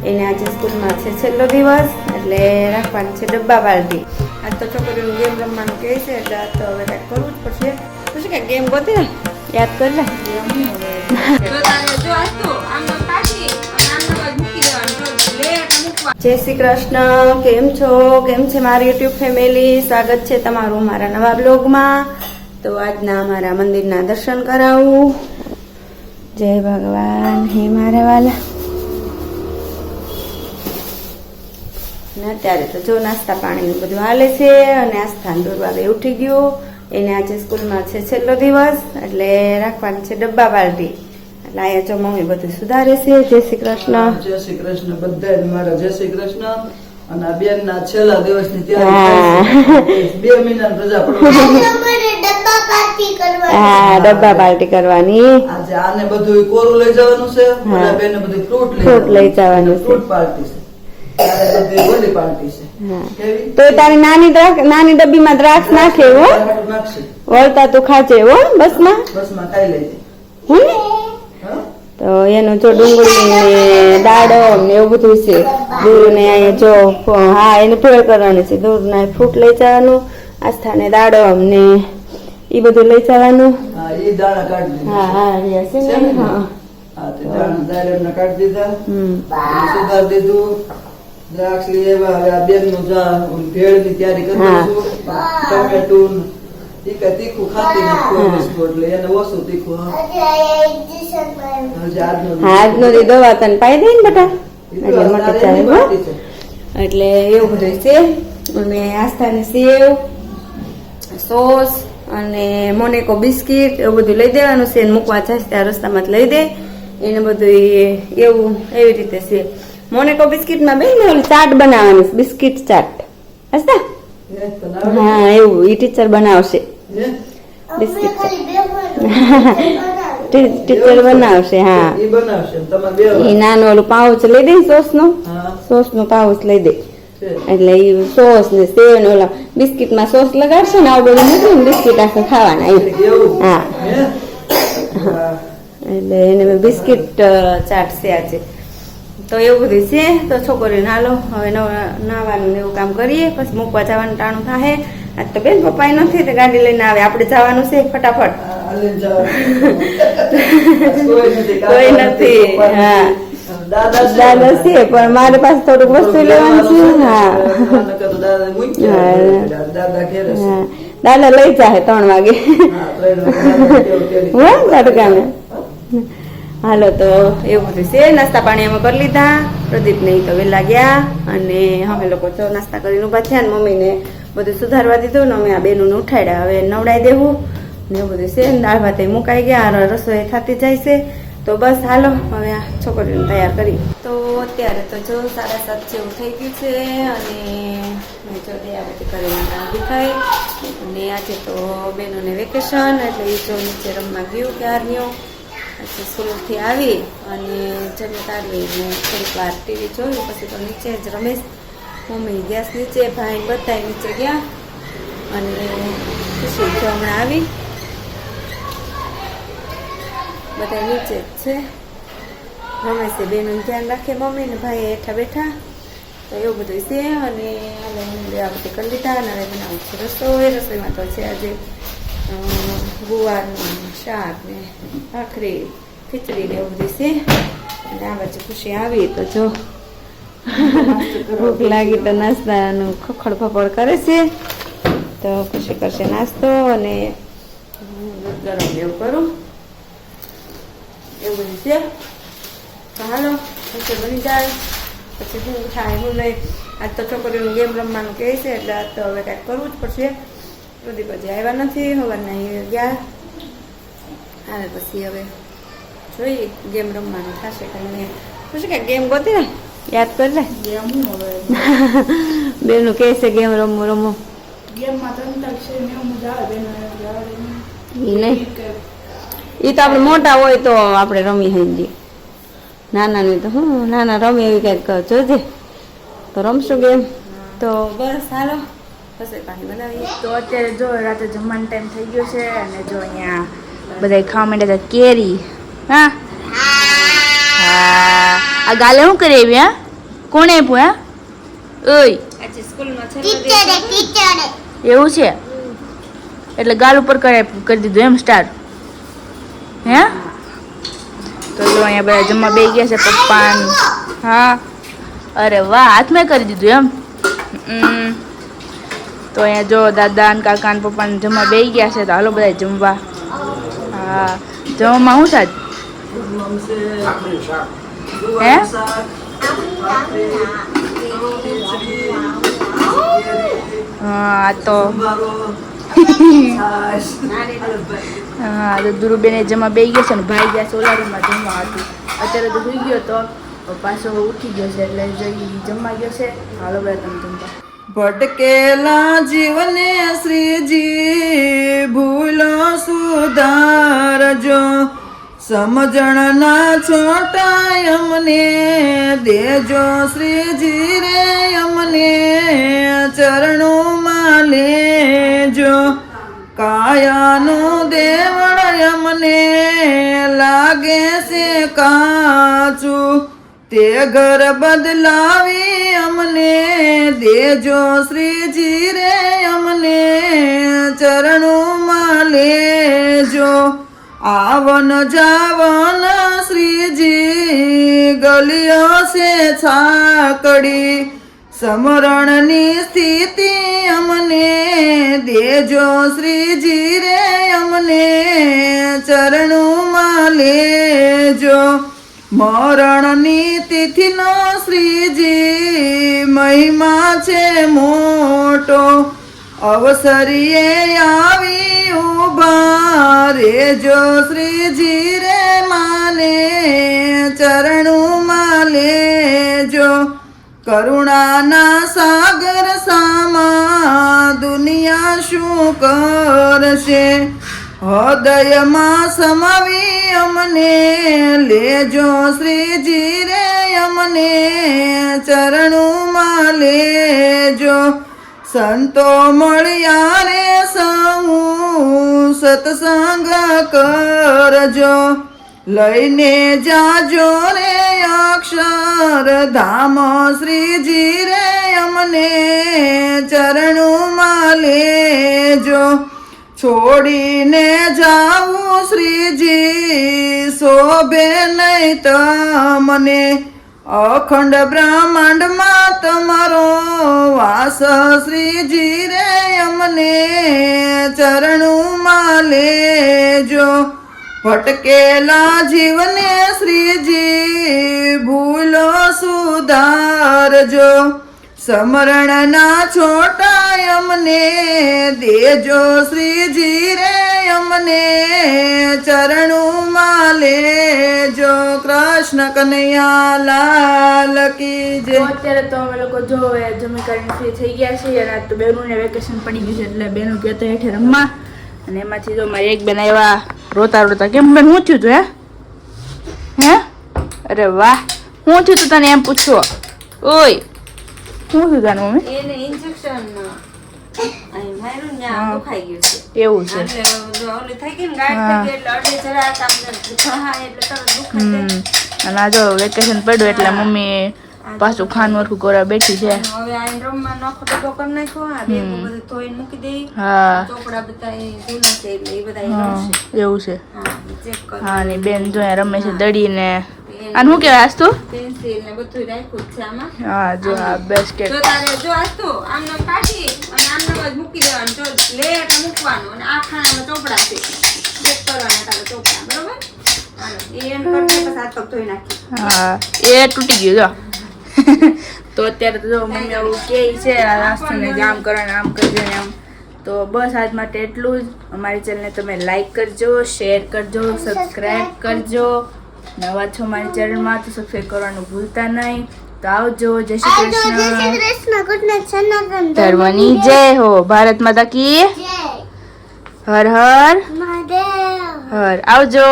એને આજે સ્કૂલમાં છે છેલ્લો દિવસ એટલે રાખવાની છે ડબ્બા પાર્ટી. આજ તો છોકરીઓનું ગેમ રમવાનું કહે છે એટલે આજ તો હવે કંઈક કરવું જ પડશે. તો શું કંઈક ગેમ ગોતી ને યાદ કરી લે. જય શ્રી કૃષ્ણ, કેમ છો? કેમ છે મારી યુટ્યુબ ફેમિલી? સ્વાગત છે તમારું મારા નવા બ્લોગમાં. તો આજના અમારા મંદિરના દર્શન કરાવું. જય ભગવાન હે મારા વાલા. ને અત્યારે તો જો નાસ્તા પાણીનું બધું હાલે છે અને આસ્થાન દોરવા ઉઠી ગયો. એને આજે સ્કૂલમાં છે છેલ્લો દિવસ એટલે રાખવાની છે ડબ્બા પાર્ટી. એટલે અહીંયા જો મમ્મી બધું સુધારે છે. જય શ્રી કૃષ્ણ. જય શ્રી કૃષ્ણ બધા મારા જય શ્રી કૃષ્ણ. અને આ બેન ના છેલ્લા દિવસની તૈયારી 2 મહિનાની રજા પડવાની. હા, ડબ્બા પાર્ટી કરવાની. આજે આને બધું કોરું લઈ જવાનું છે, ઓલા બેને બધું ફ્રૂટ લઈ જવાનું છે. ફ્રૂટ પાર્ટી છે. આ બધી ઓલી પાર્ટી છે. તો તારી નાની ડબ્બીમાં દ્રાક્ષ નાખે હો. વળતા તું ખાજે હો બસમાં ખાઈ લેજે. તો એનું જો ડુંગળી ને દાડમ ને એવું બધું છે. દૂધ ને અહીંયા જો હા એને ભેળ કરવાની છે. દૂધ ને ફ્રૂટ લઈ જવાનું, આસ્થા ને દાડમ ને એ બધું લઈ જવાનું. હા, એ દાણા કાઢી દીધા. હા રહ્યા છે ને. હા તે દાણા દાડમ ને કાઢી દીધા. સુધાર દીધું. દ્રાક્ષ લઈ આવ્યા. હવે આ બેન નું ભેળ ની તૈયારી કરીશું. ટમેટું તીખું ખાતી નથી એટલે એને ઓછું તીખું. આજનો દવા તને પાઈ દઈ ને બેટા એટલે મટી ચાલે. એટલે એવું બધું છે. અને આસ્થાની સેવ, સોસ અને મોનેકો બિસ્કીટ એવું બધું લઈ દેવાનું છે. મૂકવા જાય ત્યાં રસ્તામાં જ લઈ દે. એને બધું એવું એવી રીતે છે. મોનેકો બિસ્કીટમાં બેન ઓલી ચાટ બનાવવાની છે, બિસ્કીટ ચાટ. હસતા હા એવું એ ટીચર બનાવશે. બિસ્કીટ ટીચર બનાવશે. હા એ નાનું ઓલું પાઉચ લઈ દે સોસ નું પાઉચ લઈ દે. એટલે એ સોસ ને સેવ ને ઓલા બિસ્કીટમાં સોસ લગાડશે ને આવું બધું મૂકી ને બિસ્કીટ આખા ખાવાના. હા એટલે એને બિસ્કીટ ચાટ છે આજે. તો એવું બધું છે. તો છોકરીને હાલો હવે નાવાનું એવું કામ કરીએ, પછી મૂકવા જવાનું ટાણું થાય. આજ તો બેન પપ્પા નથી તો ગાડી લઈને આવે, આપણે જવાનું છે ફટાફટ. કોઈ નથી. હા દાદા છે પણ મારે પાસે થોડુંક વસ્તુ લેવાનું છે. હા દાદા લઈ જાય 3 વાગે તડકાને. હાલો તો એવું બધું છે. નાસ્તા પાણી અમે કરી લીધા. પ્રદીપ ને તો વેલા ગયા અને અમે લોકો તો નાસ્તા કરીને ઉભા થયા. ને મમ્મીને બધું સુધારવા દીધું ને અમે આ બેનું ઉઠાડ્યા. હવે નવડાવી દેવું ને એવું બધું છે. દાળ ભાત મુકાઈ ગયા, રસોઈ થતી જાય છે. તો બસ હાલો હવે આ છોકરીઓને તૈયાર કરી. તો અત્યારે તો જો 7:30 જેવું થઈ ગયું છે અને જો દયાવતી કરીને દેખાય. અને આજે તો બેનોને વેકેશન એટલે એ જો નીચે રમવા ગયું ક્યારનું. પછી સ્કૂલથી આવી અને જમી કાઢવીને થોડીક વાર ટીવી જોયું. પછી તો નીચે જ રમેશ મમ્મી ગેસ નીચે, ભાઈ બધા નીચે ગયા અને ખુશી જો હમણાં આવી. બધા નીચે જ છે. રમેશે બેનું ધ્યાન રાખે મમ્મી ને ભાઈ હેઠા બેઠા. તો એવું બધું છે. અને હાલે આ બધી કરી લીધા અને હવે બનાવું છું રસોઈ. રસોઈમાં તો છે આજે ગુવારનું શાક ને ભાખરી ખીચડી ને એવું બધું છે. અને આ બાજુ ખુશી આવી તો જો ભૂખ લાગી તો નાસ્તાનું ખખડ ફફડ કરે છે. તો ખુશી કરશે નાસ્તો અને ગરમ એવું કરું એવું બધું છે. તો હાલો પછી બની જાય પછી શું થાય શું નહીં. આજ તો છોકરીઓનું ગેમ રમવાનું કહે છે એટલે આજ તો હવે કાંઈક કરવું જ પડશે. પ્રદીપ હજી આવ્યા નથી, હવારના ગયા. હાલે પછી હવે જોઈએ ગેમ રમવાનું થશે કે નહીં. પછી કાંઈક ગેમ ગોતી ને યાદ કરી લે. બેનું કહે છે ગેમ રમવું રમવું. નહીં એ તો આપણે મોટા હોય તો આપણે રમી હજી. નાના નહીં તો હું નાના રમી એવી કંઈક જોજે તો રમશું ગેમ. તો બસ હાલો રસોઈ પાણી બનાવીએ. તો અત્યારે જો રાતે જમવાનો ટાઈમ થઈ ગયો છે અને જો અહીંયા બધા ખાવા માંડ્યા હતા કેરી. હા હા આ ગાલે શું કરી આવી? હા કોણે આપ્યું હે ઓય આજે સ્કૂલમાં છે એવું છે એટલે ગાલ ઉપર કરી દીધું એમ સ્ટાર્ટ હે તો જો અહીંયા બધા જમવા બેસી ગયા છે પપ્પા હા અરે વાહ હાથમાં કરી દીધું એમ તો અહીંયા જો દાદા ને કાકા ને પપ્પા ને જમવા બેસી ગયા છે તો હાલો બધા જમવા હા જમવામાં શું થાય હે હા તો હા તો દુરુબેને જમવા બેસી ગયા છે ને ભાઈ ગયા સોલારીમાં જમવા હતું અત્યારે તો સુઈ ગયો તો પાછો ઉઠી ગયો છે એટલે જમવા ગયો છે હાલો બધા તમે જમવા ભટકેલા જીવને શ્રીજી ભૂલો સુધારજો સમજણના છોટા અમને દેજો શ્રીજી રે અમને ચરણોમાં લેજો કાયાનું દેવળ અમને લાગે છે કાચું તે ઘર બદલાવી અમને દેજો શ્રીજી રે અમને ચરણોમાં લેજો આવન જાવન શ્રીજી ગલિયો છે છાકડી સમરણની સ્થિતિ અમને દેજો શ્રીજી રે અમને ચરણોમાં લેજો મરણની તિથિનો શ્રીજી મહિમા છે મોટો અવસરીએ આવી ઉભા રેજો શ્રીજી રે માને ચરણોમાં લેજો કરુણાના સાગર સામા દુનિયા શું કરશે હૃદયમાં સમાવી અમને લેજો શ્રીજી રે અમને ચરણોમાં લેજો સંતો મળ્યા રે સૌ સત્સંગ કરજો લઈને જાજો રે અક્ષર ધામ શ્રીજી રે અમને ચરણોમાં લેજો છોડીને જાવું શ્રીજી શોભે નહીં તમને અખંડ બ્રહ્માંડમાં તમારો વાસ શ્રીજી રે અમને ચરણોમાં લેજો ભટકેલા જીવને શ્રીજી ભૂલો સુધારજો સમરણના છોટા અમને દેજો શ્રીજી રે અમને ચરણોમાં લેજો કૃષ્ણ કનૈયા લાલ કી તો જય. અત્યારે તો અમે લોકો જો હવે જમી કરીને ફ્રી થઈ ગયા છીએ અને આજ તો બેનુંને વેકેશન પડી ગયું છે એટલે બેનું કહેતો હેઠે રમવા અને એમાંથી જો મારી એક બેન આવ્યા રોતા રોતા કેમ બેન શું થયું તું હે અરે વાહ શું થયું તું તને એમ પૂછો ઓય શું થયું તને મમ્મી એને ઇન્જેક્શન અહીં માર્યું ને આ દુખાઈ ગયું છે એવું છે એટલે ઓલી થઈ ગઈ ને ગાંઠ થઈ ગઈ એટલે અડે જરા કામ એટલે તરત દુખાઈ જાય. અને આ જો વેકેશન પડ્યું એટલે મમ્મી પાછું ખાવાનું વરખું કરવા બેઠી છે હવે આ રમવા નોખો ડબ્બો કરી નાખ્યો આ બેગ બધું ધોઈને મૂકી દઈ હા ચોપડા બધા એ જૂના છે એટલે એ બધા હા, રમશે. એવું છે હા ચેક કર હા ને બેન જો અહીંયા રમે છે દડીને આને શું કહેવાય આજ તો પેન્સિલ ને બધું રાખ્યું જ છે આમાં. હા જો આ બેસ્કેટ જો તારે જો આસ્તો આમને કાઢી અને આમને જ મૂકી દેવાનું જો લે એટલે મૂકવાનું અને આ ખાનાના ચોપડા છે ચેક કરવાના તારા ચોપડા બરોબર હાલો એ એમ કરતે પછી હાથ પગ ધોઈ નાખી. હા એ તૂટી ગયું જો તો અત્યારે તો જો મમ્મી આવું કે છે આ નાસ્તાને જામ કરવાનું આમ કરજો ને આમ તો બસ આજ માટે એટલું જ અમારી ચેનલને તમે લાઈક કરજો શેર કરજો સબસ્ક્રાઈબ કરજો નવા છો મારી ચેનલમાં તો સબસ્ક્રાઈબ કરવાનું ભૂલતા નહીં તો આવજો જય શ્રી કૃષ્ણ ધર્મની જય હો ભારત માતા કી હર હર હર આવજો